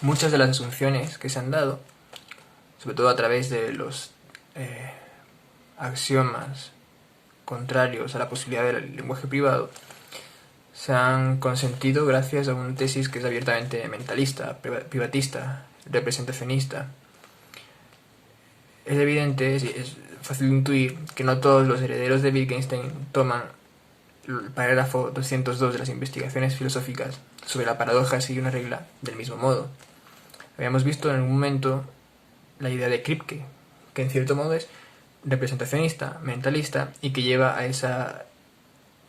Muchas de las asunciones que se han dado, sobre todo a través de los axiomas contrarios a la posibilidad del lenguaje privado, se han consentido gracias a una tesis que es abiertamente mentalista, privatista, representacionista. Es evidente, es fácil de intuir, que no todos los herederos de Wittgenstein toman el parágrafo 202 de las investigaciones filosóficas sobre la paradoja de seguir una regla del mismo modo. Habíamos visto en algún momento la idea de Kripke, que en cierto modo es representacionista, mentalista, y que lleva a esa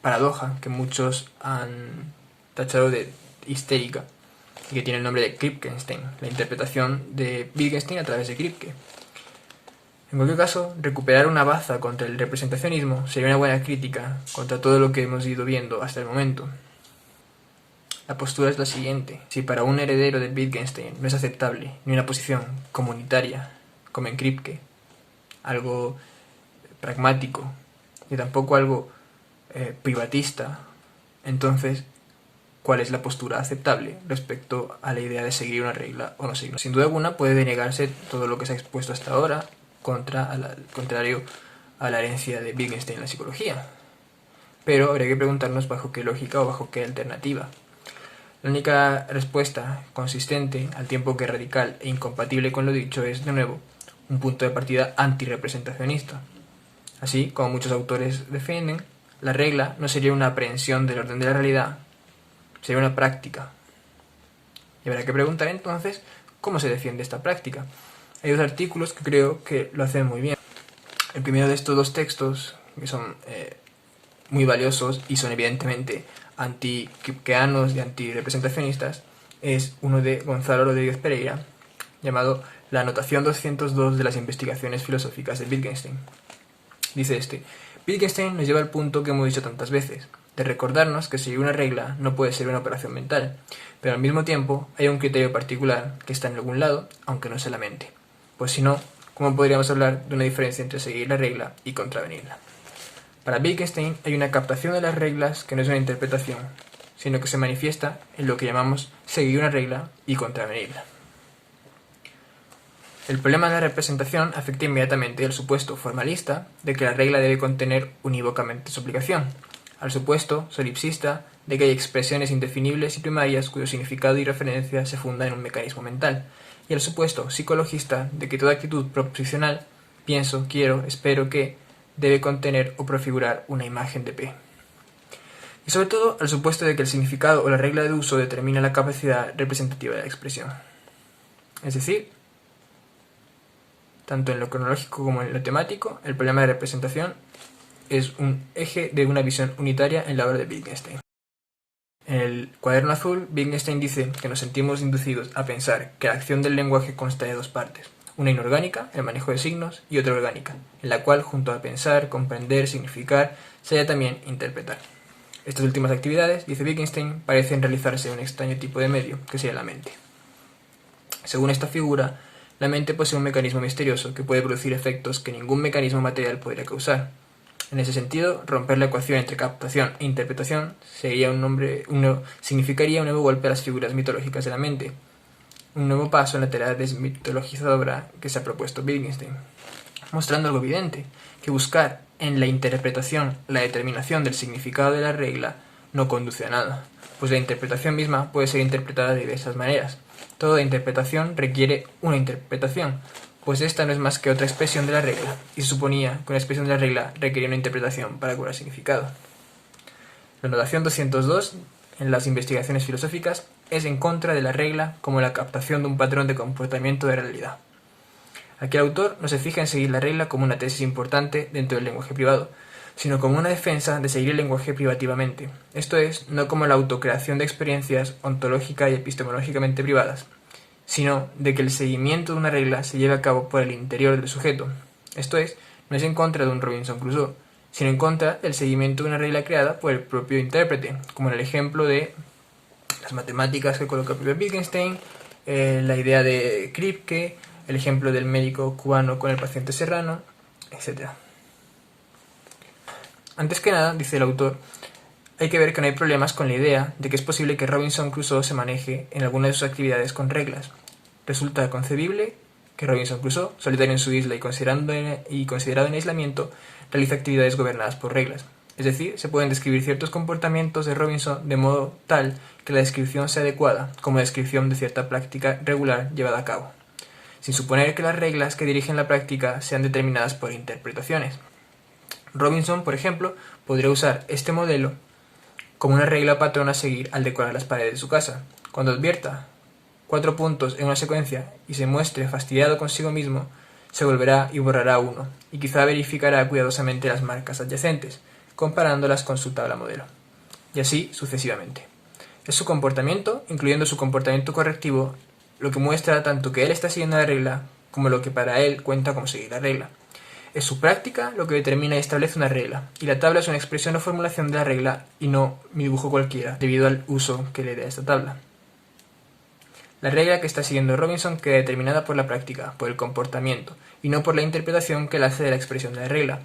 paradoja que muchos han tachado de histérica y que tiene el nombre de Kripkenstein, la interpretación de Wittgenstein a través de Kripke. En cualquier caso, recuperar una baza contra el representacionismo sería una buena crítica contra todo lo que hemos ido viendo hasta el momento. La postura es la siguiente: si para un heredero de Wittgenstein no es aceptable ni una posición comunitaria, como en Kripke, algo pragmático, ni tampoco algo privatista, entonces, ¿cuál es la postura aceptable respecto a la idea de seguir una regla o no seguirla? Sin duda alguna puede denegarse todo lo que se ha expuesto hasta ahora, contrario a la herencia de Wittgenstein en la psicología. Pero habría que preguntarnos bajo qué lógica o bajo qué alternativa. La única respuesta consistente, al tiempo que radical e incompatible con lo dicho, es, de nuevo, un punto de partida antirrepresentacionista. Así, como muchos autores defienden, la regla no sería una aprehensión del orden de la realidad, sería una práctica. Y habrá que preguntar entonces cómo se defiende esta práctica. Hay dos artículos que creo que lo hacen muy bien. El primero de estos dos textos, que son muy valiosos y son evidentemente anti-kripkeanos y anti-representacionistas, es uno de Gonzalo Rodríguez Pereira, llamado La anotación 202 de las investigaciones filosóficas de Wittgenstein. Dice este: Wittgenstein nos lleva al punto que hemos dicho tantas veces, de recordarnos que seguir una regla no puede ser una operación mental, pero al mismo tiempo hay un criterio particular que está en algún lado, aunque no se la mente. Pues si no, ¿cómo podríamos hablar de una diferencia entre seguir la regla y contravenirla? Para Wittgenstein hay una captación de las reglas que no es una interpretación, sino que se manifiesta en lo que llamamos seguir una regla y contravenirla. El problema de la representación afecta inmediatamente al supuesto formalista de que la regla debe contener unívocamente su aplicación, al supuesto solipsista de que hay expresiones indefinibles y primarias cuyo significado y referencia se fundan en un mecanismo mental, y al supuesto psicologista de que toda actitud proposicional, pienso, quiero, espero que, debe contener o prefigurar una imagen de P. Y sobre todo al supuesto de que el significado o la regla de uso determina la capacidad representativa de la expresión. Es decir, tanto en lo cronológico como en lo temático, el problema de representación es un eje de una visión unitaria en la obra de Wittgenstein. En el cuaderno azul, Wittgenstein dice que nos sentimos inducidos a pensar que la acción del lenguaje consta de dos partes: una inorgánica, el manejo de signos, y otra orgánica, en la cual, junto a pensar, comprender, significar, se halla también interpretar. Estas últimas actividades, dice Wittgenstein, parecen realizarse en un extraño tipo de medio, que sería la mente. Según esta figura, la mente posee un mecanismo misterioso que puede producir efectos que ningún mecanismo material podría causar. En ese sentido, romper la ecuación entre captación e interpretación significaría un nuevo golpe a las figuras mitológicas de la mente, un nuevo paso en la tarea desmitologizadora que se ha propuesto Wittgenstein, mostrando algo evidente, que buscar en la interpretación la determinación del significado de la regla no conduce a nada, pues la interpretación misma puede ser interpretada de diversas maneras. Toda interpretación requiere una interpretación, pues esta no es más que otra expresión de la regla, y se suponía que una expresión de la regla requería una interpretación para cobrar significado. La anotación 202 en las investigaciones filosóficas es en contra de la regla como la captación de un patrón de comportamiento de realidad. Aquí el autor no se fija en seguir la regla como una tesis importante dentro del lenguaje privado, sino como una defensa de seguir el lenguaje privativamente, esto es, no como la autocreación de experiencias ontológica y epistemológicamente privadas, sino de que el seguimiento de una regla se lleve a cabo por el interior del sujeto, esto es, no es en contra de un Robinson Crusoe, sino en contra del seguimiento de una regla creada por el propio intérprete, como en el ejemplo de las matemáticas que coloca el propio Wittgenstein, la idea de Kripke, el ejemplo del médico cubano con el paciente serrano, etc. Antes que nada, dice el autor, hay que ver que no hay problemas con la idea de que es posible que Robinson Crusoe se maneje en alguna de sus actividades con reglas, resulta concebible que Robinson Crusoe, solitario en su isla y considerado en aislamiento, realiza actividades gobernadas por reglas. Es decir, se pueden describir ciertos comportamientos de Robinson de modo tal que la descripción sea adecuada, como la descripción de cierta práctica regular llevada a cabo, sin suponer que las reglas que dirigen la práctica sean determinadas por interpretaciones. Robinson, por ejemplo, podría usar este modelo como una regla patrón a seguir al decorar las paredes de su casa. Cuando advierta 4 puntos en una secuencia y se muestre fastidiado consigo mismo, se volverá y borrará uno, y quizá verificará cuidadosamente las marcas adyacentes, comparándolas con su tabla modelo, y así sucesivamente. Es su comportamiento, incluyendo su comportamiento correctivo, lo que muestra tanto que él está siguiendo la regla como lo que para él cuenta como seguir la regla. Es su práctica lo que determina y establece una regla, y la tabla es una expresión o formulación de la regla y no mi dibujo cualquiera, debido al uso que le dé a esta tabla. La regla que está siguiendo Robinson queda determinada por la práctica, por el comportamiento, y no por la interpretación que él hace de la expresión de la regla.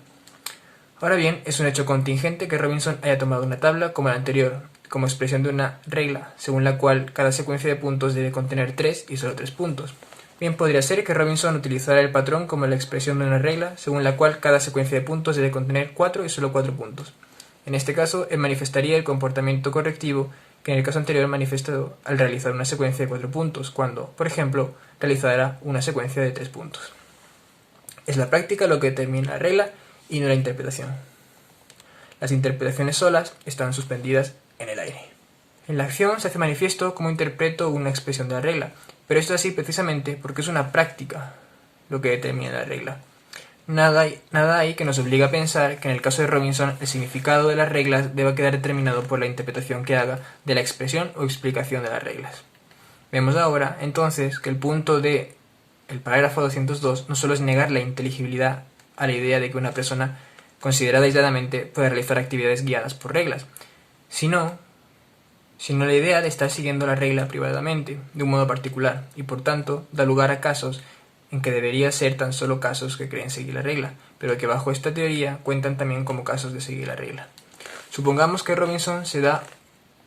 Ahora bien, es un hecho contingente que Robinson haya tomado una tabla como la anterior, como expresión de una regla, según la cual cada secuencia de puntos debe contener 3 y solo 3 puntos. Bien podría ser que Robinson utilizara el patrón como la expresión de una regla, según la cual cada secuencia de puntos debe contener 4 y solo 4 puntos. En este caso, él manifestaría el comportamiento correctivo que en el caso anterior manifestó al realizar una secuencia de 4 puntos, cuando, por ejemplo, realizara una secuencia de 3 puntos. Es la práctica lo que determina la regla y no la interpretación. Las interpretaciones solas están suspendidas en el aire. En la acción se hace manifiesto cómo interpreto una expresión de la regla, pero esto es así precisamente porque es una práctica lo que determina la regla. Nada hay que nos obligue a pensar que en el caso de Robinson el significado de las reglas deba quedar determinado por la interpretación que haga de la expresión o explicación de las reglas. Vemos ahora, entonces, que el punto de el parágrafo 202 no solo es negar la inteligibilidad a la idea de que una persona considerada aisladamente puede realizar actividades guiadas por reglas, sino la idea de estar siguiendo la regla privadamente, de un modo particular, y por tanto da lugar a casos en que debería ser tan solo casos que creen seguir la regla, pero que bajo esta teoría cuentan también como casos de seguir la regla. Supongamos que Robinson se da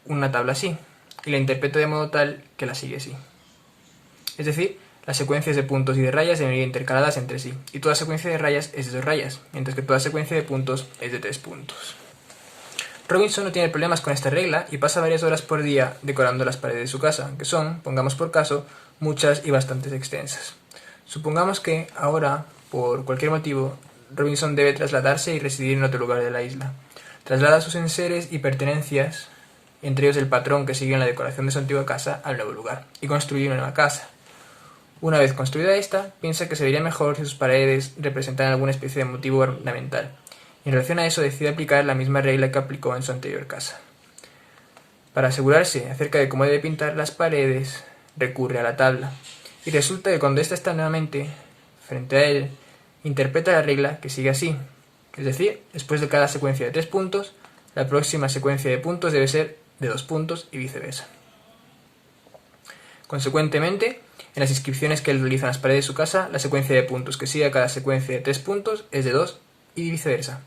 una tabla así, y la interpreta de modo tal que la sigue así. Es decir, las secuencias de puntos y de rayas deben ir intercaladas entre sí, y toda secuencia de rayas es de 2 rayas, mientras que toda secuencia de puntos es de 3 puntos. Robinson no tiene problemas con esta regla y pasa varias horas por día decorando las paredes de su casa, que son, pongamos por caso, muchas y bastante extensas. Supongamos que, ahora, por cualquier motivo, Robinson debe trasladarse y residir en otro lugar de la isla. Traslada sus enseres y pertenencias, entre ellos el patrón que sigue en la decoración de su antigua casa, al nuevo lugar, y construye una nueva casa. Una vez construida esta, piensa que se vería mejor si sus paredes representaran alguna especie de motivo ornamental. Y en relación a eso decide aplicar la misma regla que aplicó en su anterior casa. Para asegurarse acerca de cómo debe pintar las paredes, recurre a la tabla. Y resulta que cuando ésta está nuevamente frente a él, interpreta la regla que sigue así. Es decir, después de cada secuencia de 3 puntos, la próxima secuencia de puntos debe ser de 2 puntos y viceversa. Consecuentemente, en las inscripciones que él realiza en las paredes de su casa, la secuencia de puntos que sigue a cada secuencia de 3 puntos es de 2 y viceversa.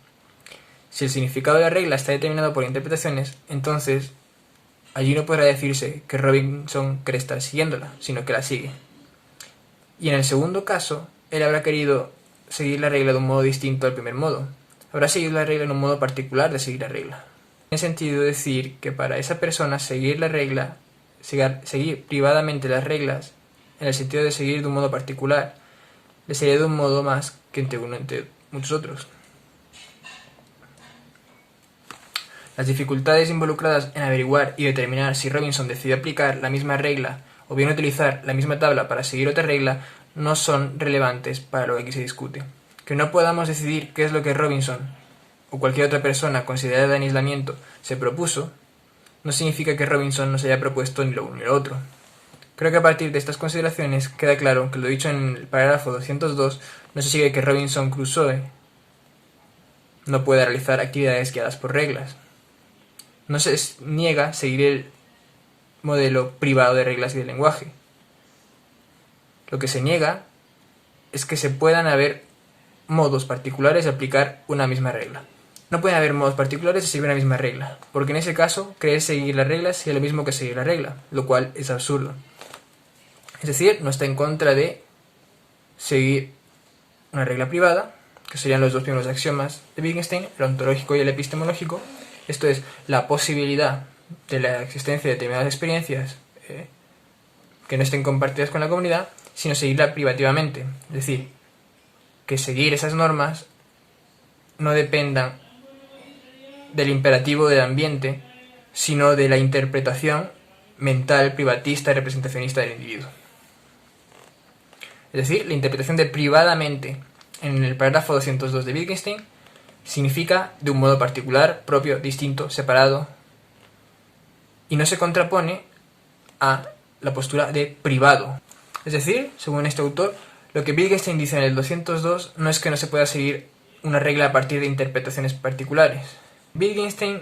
Si el significado de la regla está determinado por interpretaciones, entonces allí no podrá decirse que Robinson cree estar siguiéndola, sino que la sigue. Y en el segundo caso, él habrá querido seguir la regla de un modo distinto al primer modo. Habrá seguido la regla en un modo particular de seguir la regla. Tiene sentido decir que para esa persona seguir la regla, seguir privadamente las reglas, en el sentido de seguir de un modo particular, le sería de un modo más que entre muchos otros. Las dificultades involucradas en averiguar y determinar si Robinson decidió aplicar la misma regla o bien utilizar la misma tabla para seguir otra regla no son relevantes para lo que aquí se discute. Que no podamos decidir qué es lo que Robinson o cualquier otra persona considerada en aislamiento se propuso, no significa que Robinson no se haya propuesto ni lo uno ni lo otro. Creo que a partir de estas consideraciones queda claro que lo dicho en el parágrafo 202 no se sigue que Robinson Crusoe no pueda realizar actividades guiadas por reglas. No se niega seguir el modelo privado de reglas y de lenguaje. Lo que se niega es que se puedan haber modos particulares de aplicar una misma regla. No pueden haber modos particulares de seguir una misma regla, porque en ese caso creer seguir las reglas sería lo mismo que seguir la regla, lo cual es absurdo. Es decir, no está en contra de seguir una regla privada, que serían los dos primeros axiomas de Wittgenstein, el ontológico y el epistemológico. Esto es la posibilidad de la existencia de determinadas experiencias que no estén compartidas con la comunidad, sino seguirla privativamente. Es decir, que seguir esas normas no dependan del imperativo del ambiente, sino de la interpretación mental, privatista y representacionista del individuo. Es decir, la interpretación de privadamente en el parágrafo 202 de Wittgenstein significa de un modo particular, propio, distinto, separado, y no se contrapone a la postura de privado. Es decir, según este autor, lo que Wittgenstein dice en el 202 no es que no se pueda seguir una regla a partir de interpretaciones particulares. Wittgenstein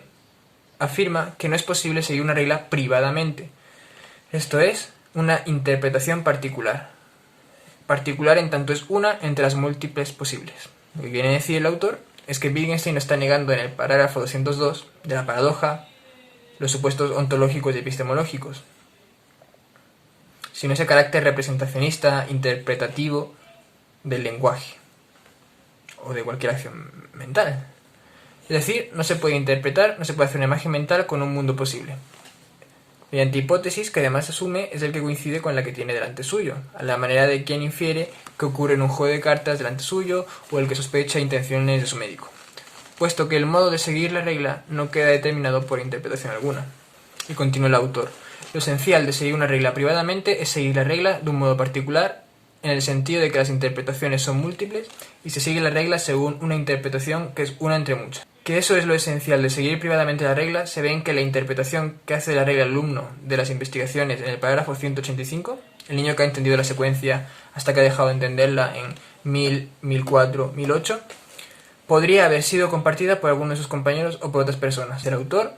afirma que no es posible seguir una regla privadamente. Esto es, una interpretación particular. Particular en tanto es una entre las múltiples posibles. Lo que viene a decir el autor es que Wittgenstein no está negando en el parágrafo 202 de la paradoja los supuestos ontológicos y epistemológicos, sino ese carácter representacionista, interpretativo del lenguaje o de cualquier acción mental. Es decir, no se puede interpretar, no se puede hacer una imagen mental con un mundo posible, mediante hipótesis que además asume es el que coincide con la que tiene delante suyo, a la manera de quien infiere que ocurre en un juego de cartas delante suyo o el que sospecha intenciones de su médico, puesto que el modo de seguir la regla no queda determinado por interpretación alguna. Y continúa el autor: lo esencial de seguir una regla privadamente es seguir la regla de un modo particular, en el sentido de que las interpretaciones son múltiples y se sigue la regla según una interpretación que es una entre muchas. Que eso es lo esencial de seguir privadamente la regla se ve en que la interpretación que hace la regla el alumno de las investigaciones en el parágrafo 185, el niño que ha entendido la secuencia hasta que ha dejado de entenderla en 1000, 1004, 1008, podría haber sido compartida por alguno de sus compañeros o por otras personas. El autor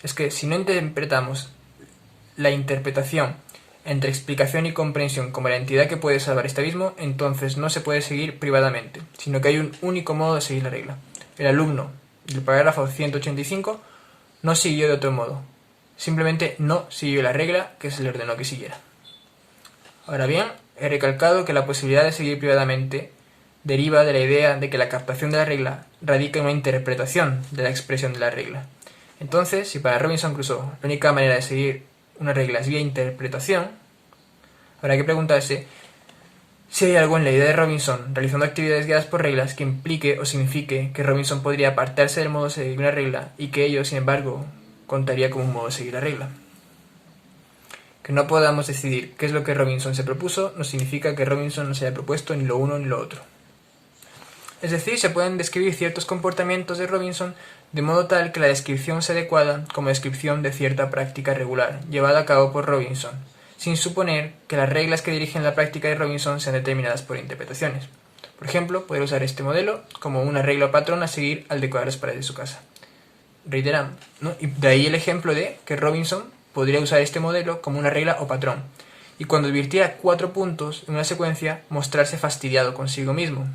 es que si no interpretamos la interpretación entre explicación y comprensión como la entidad que puede salvar este abismo, entonces no se puede seguir privadamente, sino que hay un único modo de seguir la regla. El alumno del parágrafo 185 no siguió de otro modo, simplemente no siguió la regla que se le ordenó que siguiera. Ahora bien, he recalcado que la posibilidad de seguir privadamente deriva de la idea de que la captación de la regla radica en una interpretación de la expresión de la regla. Entonces, si para Robinson Crusoe la única manera de seguir una regla es vía interpretación, habrá que preguntarse si hay algo en la idea de Robinson realizando actividades guiadas por reglas que implique o signifique que Robinson podría apartarse del modo de seguir una regla y que ello, sin embargo, contaría como un modo de seguir la regla. Que no podamos decidir qué es lo que Robinson se propuso no significa que Robinson no se haya propuesto ni lo uno ni lo otro. Es decir, se pueden describir ciertos comportamientos de Robinson de modo tal que la descripción sea adecuada como descripción de cierta práctica regular llevada a cabo por Robinson, sin suponer que las reglas que dirigen la práctica de Robinson sean determinadas por interpretaciones. Por ejemplo, poder usar este modelo como una regla o patrón a seguir al decorar las paredes de su casa. Reiteramos, ¿no? Y de ahí el ejemplo de que Robinson podría usar este modelo como una regla o patrón, y cuando advirtiera 4 puntos en una secuencia, mostrarse fastidiado consigo mismo.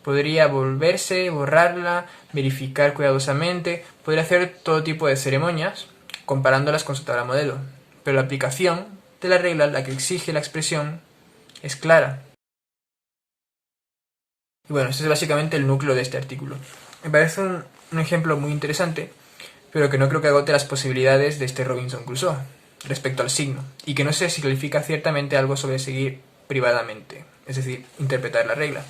Podría volverse, borrarla, verificar cuidadosamente, podría hacer todo tipo de ceremonias, comparándolas con su tabla modelo. Pero la aplicación de la regla, la que exige la expresión, es clara. Y bueno, ese es básicamente el núcleo de este artículo. Me parece un ejemplo muy interesante, pero que no creo que agote las posibilidades de este Robinson Crusoe respecto al signo, y que no sé si clarifica ciertamente algo sobre seguir privadamente, es decir, interpretar la regla.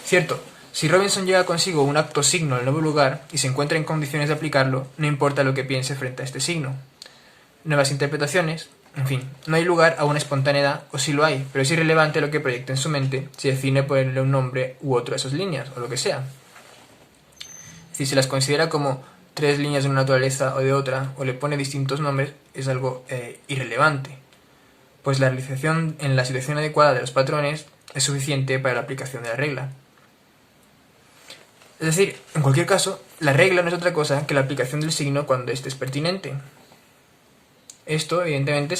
Cierto, si Robinson lleva consigo un acto signo en el nuevo lugar y se encuentra en condiciones de aplicarlo, no importa lo que piense frente a este signo. Nuevas interpretaciones, en fin, no hay lugar a una espontaneidad, o sí lo hay, pero es irrelevante lo que proyecte en su mente si decide ponerle un nombre u otro a esas líneas, o lo que sea. Es decir, si las considera como 3 líneas de una naturaleza o de otra, o le pone distintos nombres, es algo irrelevante, pues la realización en la situación adecuada de los patrones es suficiente para la aplicación de la regla. Es decir, en cualquier caso, la regla no es otra cosa que la aplicación del signo cuando éste es pertinente. Esto, evidentemente,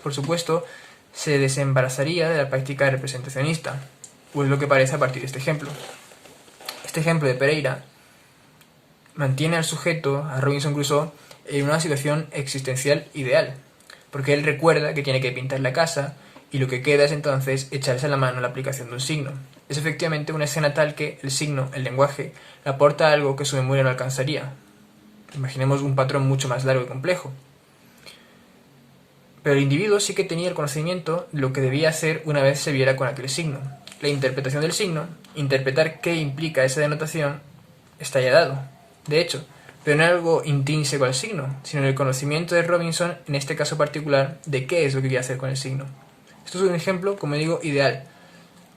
por supuesto, se desembarazaría de la práctica representacionista, o es lo que parece a partir de este ejemplo. Este ejemplo de Pereira mantiene al sujeto, a Robinson Crusoe, en una situación existencial ideal, porque él recuerda que tiene que pintar la casa y lo que queda es entonces echarse a la mano la aplicación de un signo. Es efectivamente una escena tal que el signo, el lenguaje, le aporta algo que su memoria no alcanzaría. Imaginemos un patrón mucho más largo y complejo. Pero el individuo sí que tenía el conocimiento de lo que debía hacer una vez se viera con aquel signo. La interpretación del signo, interpretar qué implica esa denotación, está ya dado. De hecho, pero no es algo intrínseco al signo, sino en el conocimiento de Robinson, en este caso particular, de qué es lo que quería hacer con el signo. Esto es un ejemplo, como digo, ideal,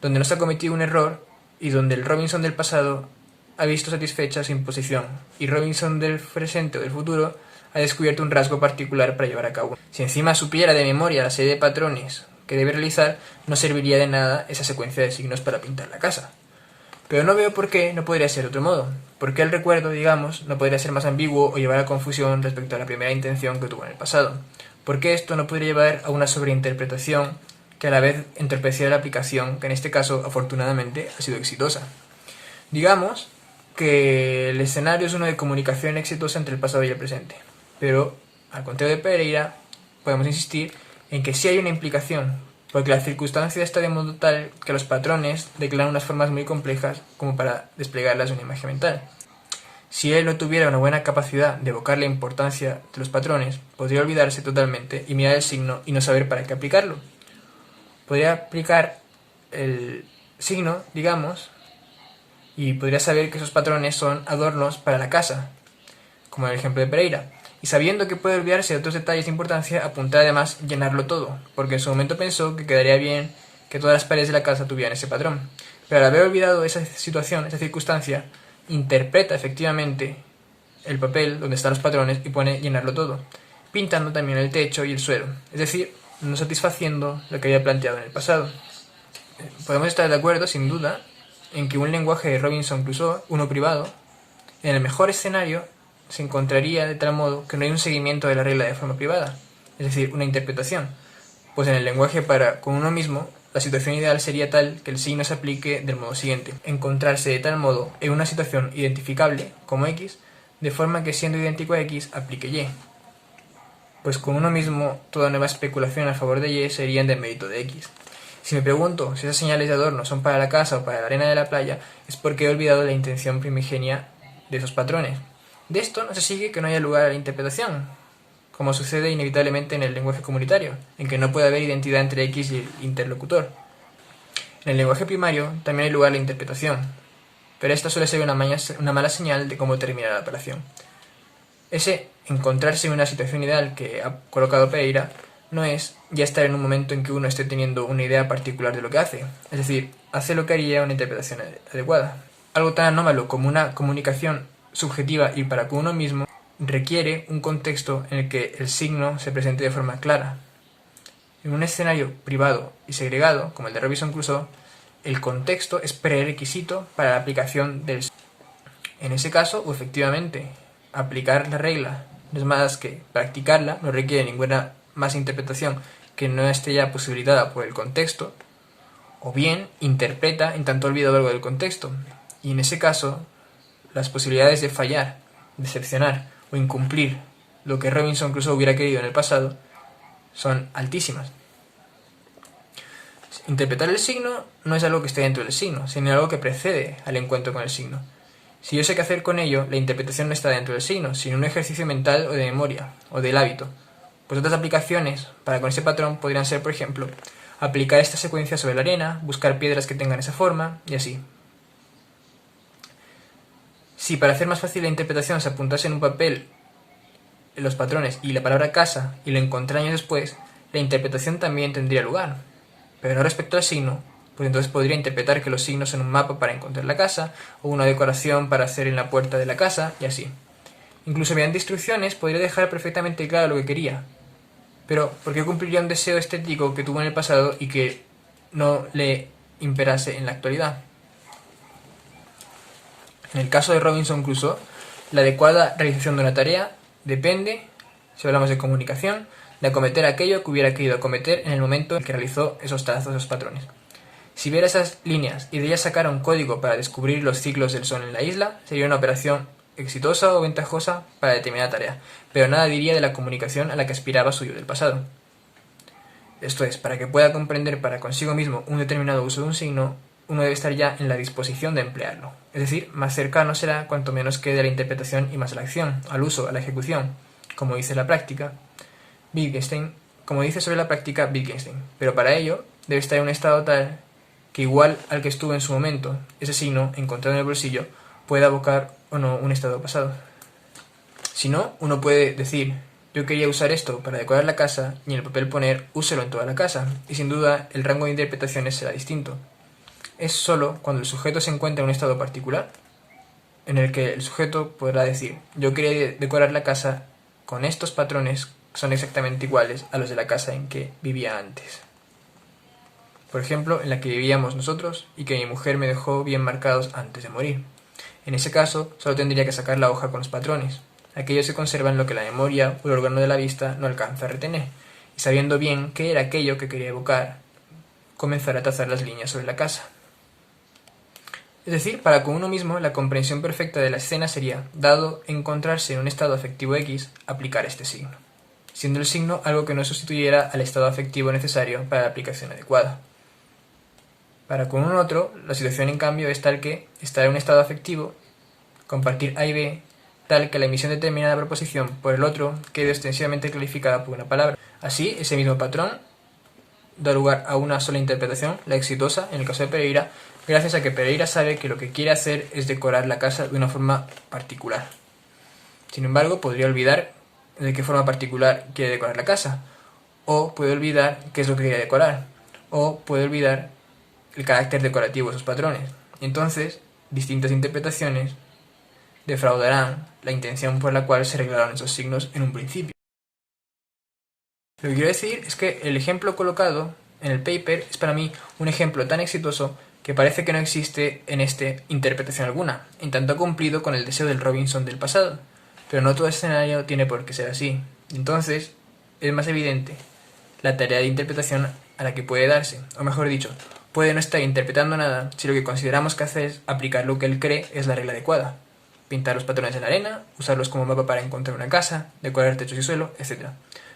donde no se ha cometido un error y donde el Robinson del pasado ha visto satisfecha su imposición, y Robinson del presente o del futuro ha descubierto un rasgo particular para llevar a cabo. Si encima supiera de memoria la serie de patrones que debe realizar, no serviría de nada esa secuencia de signos para pintar la casa. Pero no veo por qué no podría ser de otro modo. ¿Por qué el recuerdo, digamos, no podría ser más ambiguo o llevar a confusión respecto a la primera intención que tuvo en el pasado? ¿Por qué esto no podría llevar a una sobreinterpretación que a la vez entorpeciera la aplicación, que en este caso, afortunadamente, ha sido exitosa? Digamos que el escenario es uno de comunicación exitosa entre el pasado y el presente. Pero, al contrario de Pereira, podemos insistir en que sí hay una implicación, porque la circunstancia está de modo tal que los patrones declaran unas formas muy complejas como para desplegarlas en una imagen mental. Si él no tuviera una buena capacidad de evocar la importancia de los patrones, podría olvidarse totalmente y mirar el signo y no saber para qué aplicarlo. Podría aplicar el signo, digamos, y podría saber que esos patrones son adornos para la casa, como en el ejemplo de Pereira. Y sabiendo que puede olvidarse de otros detalles de importancia, apuntar además llenarlo todo, porque en su momento pensó que quedaría bien que todas las paredes de la casa tuvieran ese patrón. Pero al haber olvidado esa situación, esa circunstancia, interpreta efectivamente el papel donde están los patrones y pone llenarlo todo, pintando también el techo y el suelo, es decir, no satisfaciendo lo que había planteado en el pasado. Podemos estar de acuerdo, sin duda, en que un lenguaje de Robinson Crusoe, uno privado, en el mejor escenario, se encontraría de tal modo que no hay un seguimiento de la regla de forma privada, es decir, una interpretación, pues en el lenguaje para con uno mismo, la situación ideal sería tal que el signo se aplique del modo siguiente: encontrarse de tal modo en una situación identificable como X, de forma que siendo idéntico a X aplique Y. Pues con uno mismo, toda nueva especulación a favor de Y sería en demérito de X. Si me pregunto si esas señales de adorno son para la casa o para la arena de la playa, es porque he olvidado la intención primigenia de esos patrones. De esto no se sigue que no haya lugar a la interpretación, como sucede inevitablemente en el lenguaje comunitario, en que no puede haber identidad entre X y el interlocutor. En el lenguaje primario también hay lugar a la interpretación, pero esta suele ser una mala señal de cómo termina la operación. Ese encontrarse en una situación ideal que ha colocado Pereira no es ya estar en un momento en que uno esté teniendo una idea particular de lo que hace, es decir, hace lo que haría una interpretación adecuada. Algo tan anómalo como una comunicación subjetiva y para con uno mismo requiere un contexto en el que el signo se presente de forma clara. En un escenario privado y segregado, como el de Robinson Crusoe, el contexto es prerequisito para la aplicación del signo. En ese caso, efectivamente, aplicar la regla no es más que practicarla, no requiere ninguna más interpretación que no esté ya posibilitada por el contexto, o bien interpreta en tanto olvidado algo del contexto, y en ese caso las posibilidades de fallar, decepcionar o incumplir lo que Robinson Crusoe hubiera querido en el pasado son altísimas. Interpretar el signo no es algo que esté dentro del signo, sino algo que precede al encuentro con el signo. Si yo sé qué hacer con ello, la interpretación no está dentro del signo, sino un ejercicio mental o de memoria, o del hábito. Pues otras aplicaciones para con ese patrón podrían ser, por ejemplo, aplicar esta secuencia sobre la arena, buscar piedras que tengan esa forma, y así. Si para hacer más fácil la interpretación se apuntase en un papel los patrones y la palabra casa y lo encontrara años después, la interpretación también tendría lugar. Pero no respecto al signo, pues entonces podría interpretar que los signos son un mapa para encontrar la casa, o una decoración para hacer en la puerta de la casa, y así. Incluso mediante instrucciones podría dejar perfectamente claro lo que quería. Pero, ¿por qué cumpliría un deseo estético que tuvo en el pasado y que no le imperase en la actualidad? En el caso de Robinson Crusoe, la adecuada realización de una tarea depende, si hablamos de comunicación, de acometer aquello que hubiera querido acometer en el momento en que realizó esos trazos, esos patrones. Si viera esas líneas y de ellas sacara un código para descubrir los ciclos del sol en la isla, sería una operación exitosa o ventajosa para determinada tarea, pero nada diría de la comunicación a la que aspiraba suyo del pasado. Esto es, para que pueda comprender para consigo mismo un determinado uso de un signo, uno debe estar ya en la disposición de emplearlo. Es decir, más cercano será cuanto menos quede a la interpretación y más a la acción, al uso, a la ejecución, como dice la práctica Wittgenstein, pero para ello debe estar en un estado tal que, igual al que estuvo en su momento, ese signo, encontrado en el bolsillo, pueda evocar o no un estado pasado. Si no, uno puede decir: yo quería usar esto para decorar la casa, y en el papel poner úselo en toda la casa, y sin duda el rango de interpretaciones será distinto. Es sólo cuando el sujeto se encuentra en un estado particular en el que el sujeto podrá decir: yo quería decorar la casa con estos patrones que son exactamente iguales a los de la casa en que vivía antes. Por ejemplo, en la que vivíamos nosotros y que mi mujer me dejó bien marcados antes de morir. En ese caso, solo tendría que sacar la hoja con los patrones. Aquellos se conservan lo que la memoria o el órgano de la vista no alcanza a retener, y sabiendo bien qué era aquello que quería evocar, comenzar a trazar las líneas sobre la casa. Es decir, para con uno mismo, la comprensión perfecta de la escena sería, dado encontrarse en un estado afectivo X, aplicar este signo, siendo el signo algo que no sustituyera al estado afectivo necesario para la aplicación adecuada. Para con un otro, la situación en cambio es tal que estar en un estado afectivo, compartir A y B, tal que la emisión de determinada proposición por el otro quede ostensivamente clarificada por una palabra. Así, ese mismo patrón da lugar a una sola interpretación, la exitosa, en el caso de Pereira, gracias a que Pereira sabe que lo que quiere hacer es decorar la casa de una forma particular. Sin embargo, podría olvidar de qué forma particular quiere decorar la casa, o puede olvidar qué es lo que quiere decorar, o puede olvidar el carácter decorativo de sus patrones. Entonces, distintas interpretaciones defraudarán la intención por la cual se reglaron esos signos en un principio. Lo que quiero decir es que el ejemplo colocado en el paper es para mí un ejemplo tan exitoso que parece que no existe en este interpretación alguna, en tanto ha cumplido con el deseo del Robinson del pasado, pero no todo escenario tiene por qué ser así. Entonces, es más evidente la tarea de interpretación a la que puede darse, o mejor dicho, puede no estar interpretando nada si lo que consideramos que hace es aplicar lo que él cree es la regla adecuada: pintar los patrones en la arena, usarlos como mapa para encontrar una casa, decorar techos y suelo, etc.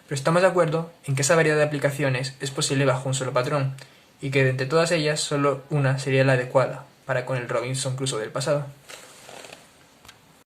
Pero estamos de acuerdo en que esa variedad de aplicaciones es posible bajo un solo patrón, y que de entre todas ellas solo una sería la adecuada para con el Robinson Crusoe del pasado.